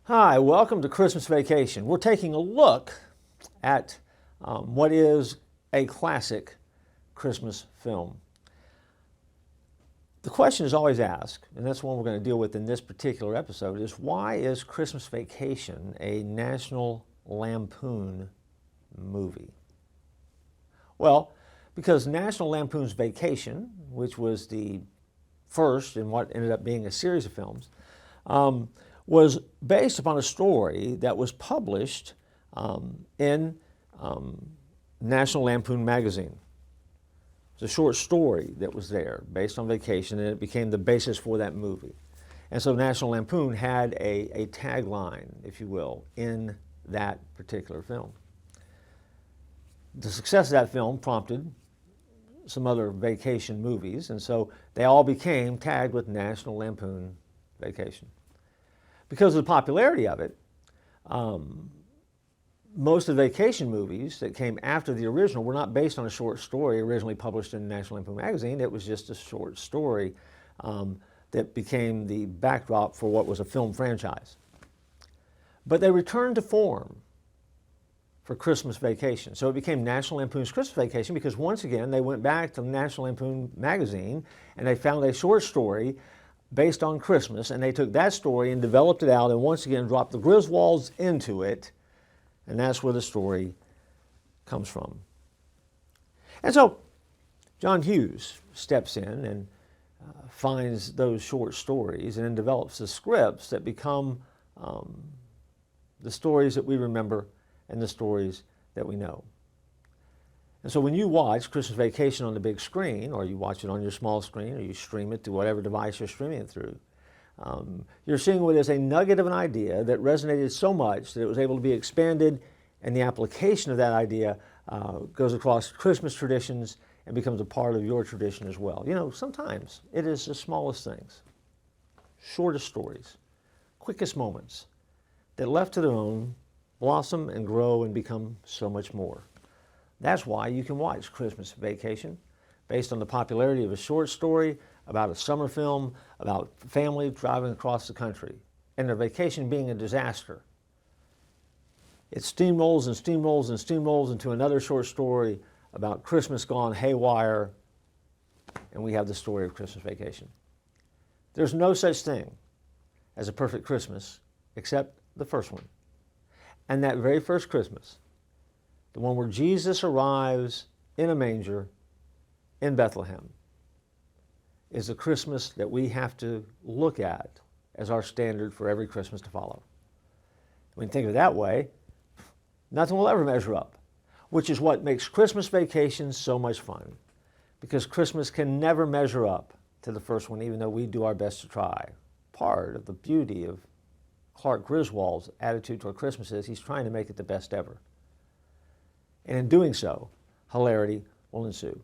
Hi, welcome to Christmas Vacation. We're taking a look at what is a classic Christmas film. The question is always asked, and that's one we're going to deal with in this particular episode, is why is Christmas Vacation a National Lampoon movie? Well, because National Lampoon's Vacation, which was the first in what ended up being a series of films, was based upon a story that was published in National Lampoon magazine. It's a short story that was there based on Vacation, and it became the basis for that movie. And so National Lampoon had a tagline, if you will, in that particular film. The success of that film prompted some other vacation movies, and so they all became tagged with National Lampoon Vacation. Because of the popularity of it, most of the vacation movies that came after the original were not based on a short story originally published in National Lampoon magazine. It was just a short story that became the backdrop for what was a film franchise. But they returned to form for Christmas Vacation. So it became National Lampoon's Christmas Vacation because once again they went back to National Lampoon magazine and they found a short story based on Christmas, and they took that story and developed it out and once again dropped the Griswolds into it, and that's where the story comes from. And so John Hughes steps in and finds those short stories and then develops the scripts that become the stories that we remember and the stories that we know. And so when you watch Christmas Vacation on the big screen, or you watch it on your small screen, or you stream it to whatever device you're streaming it through, you're seeing what is a nugget of an idea that resonated so much that it was able to be expanded, and the application of that idea goes across Christmas traditions and becomes a part of your tradition as well. You know, sometimes it is the smallest things, shortest stories, quickest moments that left to their own blossom and grow and become so much more. That's why you can watch Christmas Vacation, based on the popularity of a short story about a summer film about family driving across the country and their vacation being a disaster. It steamrolls and steamrolls and steamrolls into another short story about Christmas gone haywire, and we have the story of Christmas Vacation. There's no such thing as a perfect Christmas except the first one. And that very first Christmas, the one where Jesus arrives in a manger in Bethlehem, is the Christmas that we have to look at as our standard for every Christmas to follow. When you think of it that way, nothing will ever measure up, which is what makes Christmas Vacation so much fun, because Christmas can never measure up to the first one, even though we do our best to try. Part of the beauty of Clark Griswold's attitude toward Christmas is he's trying to make it the best ever. And in doing so, hilarity will ensue.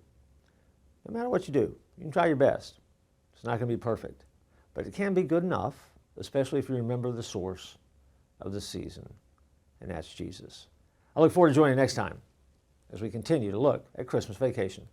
No matter what you do, you can try your best. It's not going to be perfect, but it can be good enough, especially if you remember the source of the season, and that's Jesus. I look forward to joining you next time as we continue to look at Christmas Vacation.